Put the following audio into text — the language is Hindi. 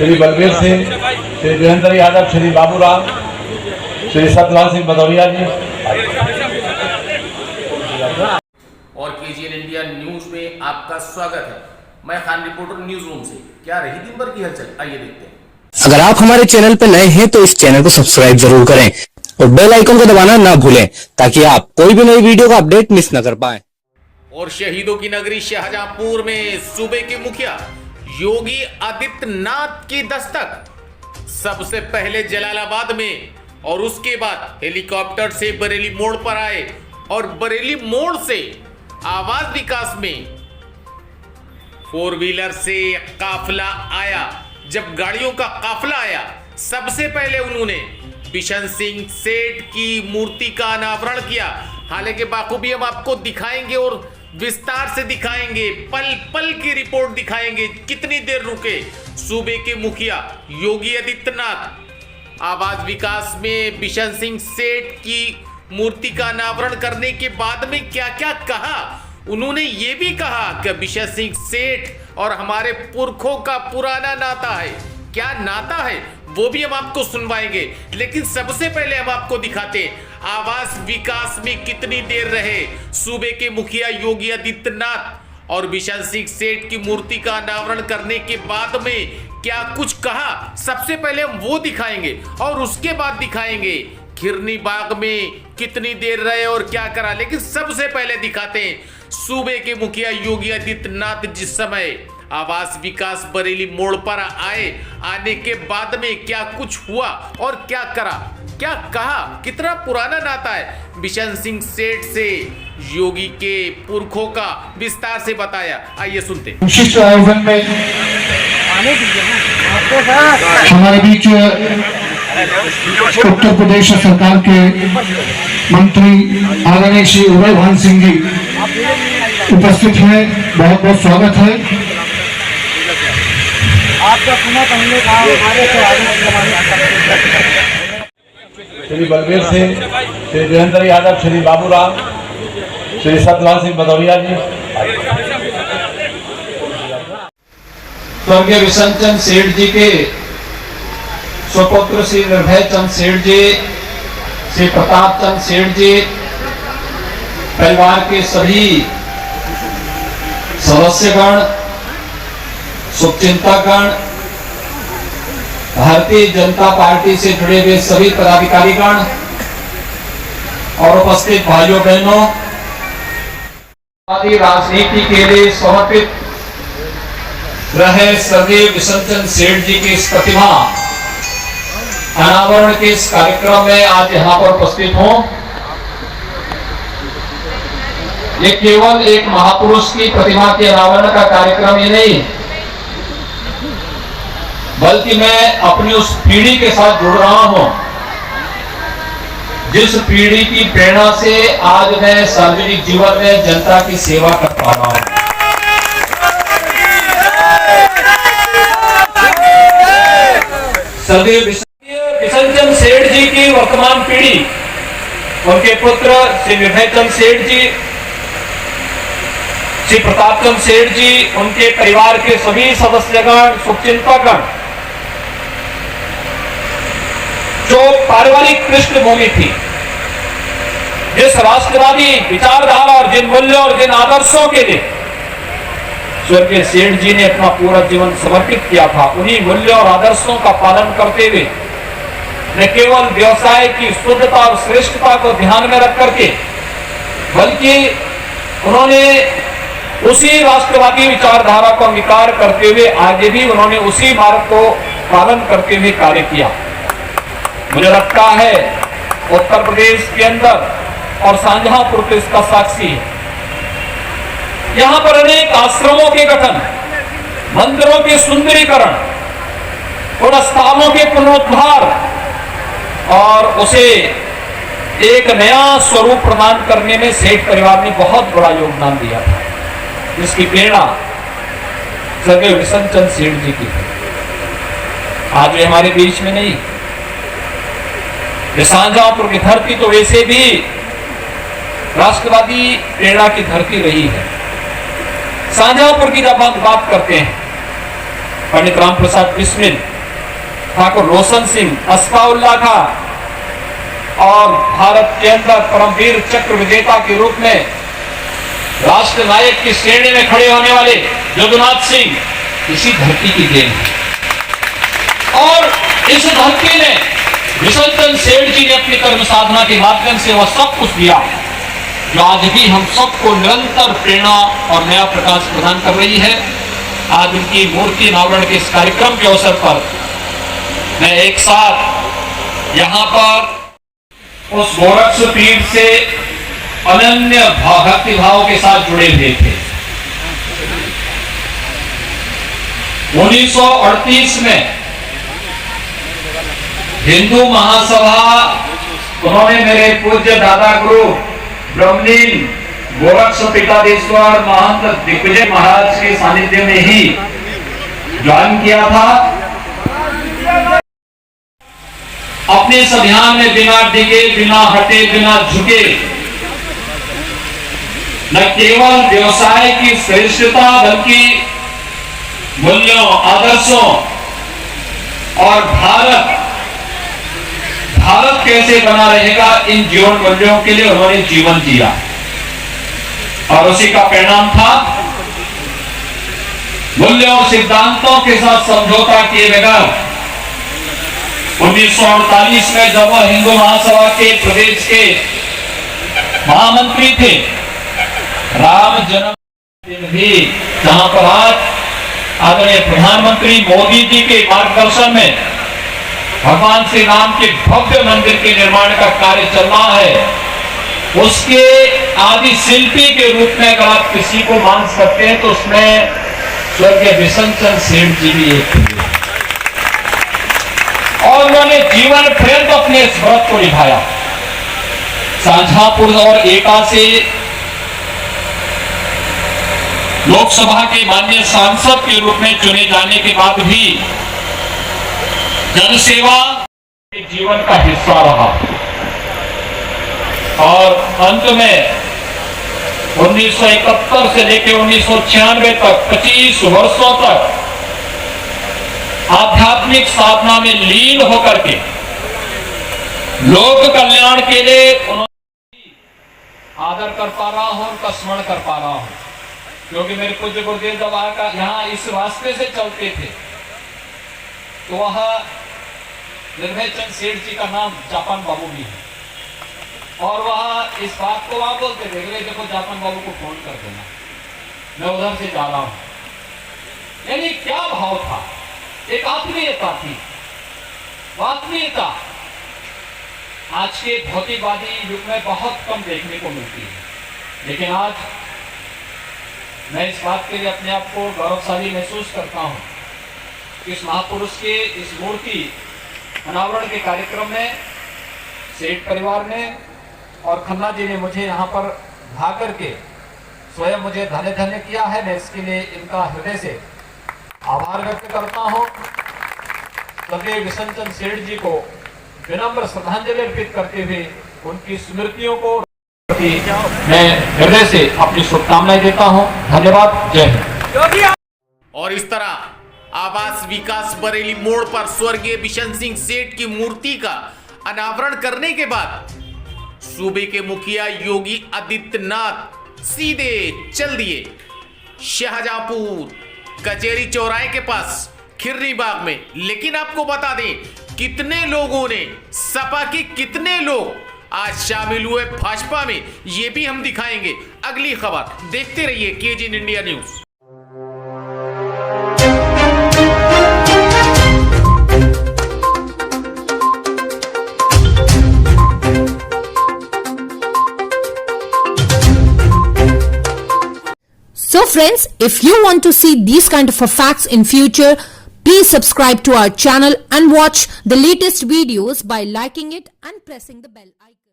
श्री बलबीर सिंह, श्री वीरेंद्र यादव, श्री बाबूराम, श्री सत्यलाल सिंह भदौरिया जी। और केजीएन इंडिया न्यूज में आपका स्वागत है। मैं खान रिपोर्टर न्यूज रूम से। क्या रही दिन भर की हलचल, आइए देखते हैं। अगर आप हमारे चैनल पर नए हैं तो इस चैनल को सब्सक्राइब जरूर करें और बेल आइकन को दबाना ना भूलें ताकि आप कोई भी नई वीडियो का अपडेट मिस न कर पाएं। और शहीदों की नगरी शाहजहांपुर में सूबे के मुखिया योगी आदित्यनाथ की दस्तक। सबसे पहले जलालाबाद में और उसके बाद हेलीकॉप्टर से बरेली मोड़ पर आए और बरेली मोड़ से आवास विकास में 4 व्हीलर से काफिला आया। जब गाड़ियों का काफिला आया, सबसे पहले उन्होंने बिशन सिंह सेठ की मूर्ति का अनावरण किया। हालांकि बाखूबी हम आपको दिखाएंगे और विस्तार से दिखाएंगे, पल पल की रिपोर्ट दिखाएंगे। कितनी देर रुके सूबे के मुखिया योगी आदित्यनाथ आवास विकास में बिशन सिंह सेठ की मूर्ति का अनावरण करने के बाद में क्या क्या कहा। उन्होंने ये भी कहा कि बिशन सिंह सेठ और हमारे पुरखों का पुराना नाता है। क्या नाता है वो भी हम आपको सुनवाएंगे, लेकिन सबसे पहले हम आपको दिखाते हैं आवास विकास में कितनी देर रहे सूबे के मुखिया योगी आदित्यनाथ और बिशन सिंह सेठ की मूर्ति का अनावरण करने के बाद में क्या कुछ कहा। सबसे पहले हम वो दिखाएंगे और उसके बाद दिखाएंगे खिरनी बाग में कितनी देर रहे और क्या करा। लेकिन सबसे पहले दिखाते हैं सूबे के मुखिया योगी आदित्यनाथ जिस समय आवास विकास बरेली मोड़ पर आए, आने के बाद में क्या कुछ हुआ और क्या करा, क्या कहा, कितना पुराना नाता है बिशन सिंह सेठ से योगी के पुरखों का, विस्तार से बताया। आइए सुनते। विशिष्ट आयोजन में हमारे बीच उत्तर प्रदेश सरकार के मंत्री आदरणीय श्री उदय भान सिंह जी उपस्थित हैं। बहुत बहुत स्वागत है आपका। श्री बलबीर सिंह, श्री वीरेंद्र यादव, श्री बाबूराम, श्री सत्यलाल सिंह भदौरिया जी। स्वर्गीय बिशन चंद सेठ जी के सुपुत्र श्री निर्भय चंद सेठ जी, श्री प्रताप चंद सेठ जी, परिवार के सभी सदस्यगण, शुभचिंतकगण, भारतीय जनता पार्टी से जुड़े हुए सभी पदाधिकारीगण और उपस्थित भाइयों बहनों, राजनीति के लिए समर्पित रहे स्वर्गीय बिशन चंद सेठ जी की इस प्रतिमा अनावरण के इस कार्यक्रम में आज यहां पर उपस्थित हूं। ये केवल एक महापुरुष की प्रतिमा के अनावरण का कार्यक्रम ही नहीं, बल्कि मैं अपनी उस पीढ़ी के साथ जुड़ रहा हूं जिस पीढ़ी की प्रेरणा से आज मैं सार्वजनिक जीवन में जनता की सेवा कर पा रहा हूं। स्वर्गीय बिशन चंद सेठ जी की वर्तमान पीढ़ी, उनके पुत्र श्री निर्भय चंद सेठ जी, श्री प्रताप चंद सेठ जी, उनके परिवार के सभी सदस्यगण, शुभचिंतकगण, जो पारिवारिक पृष्ठभूमि थी, जिस राष्ट्रवादी विचारधारा और जिन मूल्यों और जिन आदर्शों के लिए स्वर्गीय सेठ जी ने अपना पूरा जीवन समर्पित किया था, उन्हीं मूल्यों और आदर्शों का पालन करते हुए न केवल व्यवसाय की शुद्धता और श्रेष्ठता को ध्यान में रख करके, बल्कि उन्होंने उसी राष्ट्रवादी विचारधारा को अंगीकार करते हुए आगे भी उन्होंने उसी मार्ग को पालन करते हुए कार्य किया। मुझे लगता है उत्तर प्रदेश के अंदर और शाहजहांपुर के इसका साक्षी है। यहां पर अनेक आश्रमों के गठन, मंदिरों के सुंदरीकरण, उन स्थानों के पुनरुद्धार और उसे एक नया स्वरूप प्रदान करने में सेठ परिवार ने बहुत बड़ा योगदान दिया था। इसकी प्रेरणा स्वर्गीय बिशन चंद सेठ जी की। आज वे हमारे बीच में नहीं। शाहजहांपुर की धरती तो वैसे भी राष्ट्रवादी प्रेरणा की धरती रही है। शाहजहांपुर की जब हम बात करते हैं, पंडित राम प्रसाद बिस्मिल ठाकुर रोशन सिंह, अस्फाउल्ला खां और भारत के अंदर परमवीर चक्र विजेता के रूप में राष्ट्र नायक की श्रेणी में खड़े होने वाले जगन्नाथ सिंह इसी धरती की देन है। और इस धरती ने विशंचन सेठ जी ने अपनी कर्म साधना के माध्यम से वह सब कुछ दिया जो आज भी हम सबको निरंतर प्रेरणा और नया प्रकाश प्रदान कर रही है। आज उनकी मूर्ति अनावरण के इस कार्यक्रम के अवसर पर मैं एक साथ यहाँ पर उस गोरक्ष पीठ से अनन्य भक्ति भाव के साथ जुड़े हुए थे। 1938 में हिंदू महासभा, उन्होंने मेरे पूज्य दादा गुरु ब्रह्मलीन गोरक्ष पीठाधीश्वर महंत दिग्विजय महाराज के सानिध्य में ही ज्वाइन किया था। अपने इस अभियान में बिना डिगे, बिना हटे, बिना झुके न केवल व्यवसाय की श्रेष्ठता बल्कि मूल्यों, आदर्शों और भारत कैसे बना रहेगा, इन जीवन मूल्यों के लिए उन्होंने जीवन जिया और उसी का परिणाम था मूल्यों और सिद्धांतों के साथ समझौता किए बगैर 1948 में जब वह हिंदू महासभा के प्रदेश के महामंत्री थे, राम जन्मदिन भी जहां पर आज आदरणीय प्रधानमंत्री मोदी जी के मार्गदर्शन में भगवान श्री राम के भव्य मंदिर के निर्माण का कार्य चल रहा है, उसके आदि शिल्पी के रूप में अगर आप किसी को मान सकते हैं तो उसमें स्वर्गीय विशंचन सेठ जी भी एक थे और उन्होंने जीवन पर्यंत अपने इस व्रत को निभाया। शाहजहांपुर और एटा से लोकसभा के माननीय सांसद के रूप में चुने जाने के बाद भी जनसेवा जीवन का हिस्सा रहा और अंत में 1971 से लेकर 1996 तक 25 वर्षों तक आध्यात्मिक साधना में लीन होकर के लोक कल्याण के लिए उन्होंने आदर कर पा रहा हूं, उनका स्मरण कर पा रहा हूं, क्योंकि मेरे पूज्य गुरुदेव जब आकर यहाँ इस रास्ते से चलते थे तो वह निर्भय चंद सेठ जी का नाम जापान बाबू भी है और वह इस बात को वहां बोलते थे, देखो जापान बाबू को फोन कर देना, मैं उधर से जा रहा हूं। यानी क्या भाव था, एक आत्मीयता थी। आत्मीयता आज के भौतिकवादी युग में बहुत कम देखने को मिलती है, लेकिन आज मैं इस बात के लिए अपने आप को गौरवशाली महसूस करता हूं कि इस महापुरुष के इस मूर्ति अनावरण के कार्यक्रम में सेठ परिवार ने और खन्ना जी ने मुझे यहाँ पर भा करके स्वयं मुझे धन्य धन्य किया है। मैं इसके लिए इनका हृदय से आभार व्यक्त करता हूँ। स्वर्गीय विशंचन सेठ जी को विनम्र श्रद्धांजलि अर्पित करते हुए उनकी स्मृतियों को मैं हृदय से अपनी शुभकामनाएं देता हूँ। धन्यवाद, जय हिंद। और इस तरह आवास विकास बरेली मोड़ पर स्वर्गीय बिशन सिंह सेठ की मूर्ति का अनावरण करने के बाद सूबे के मुखिया योगी आदित्यनाथ सीधे चल दिए शाहजहांपुर कचेरी चौराहे के पास खिरनी बाग में। लेकिन आपको बता दें कितने लोगों ने, सपा के कितने लोग आज शामिल हुए भाजपा में, ये भी हम दिखाएंगे। अगली खबर देखते रहिए KGN India news. So friends, if you want to see these kind of facts in future, please subscribe to our channel and watch the latest videos by liking it and pressing the bell icon.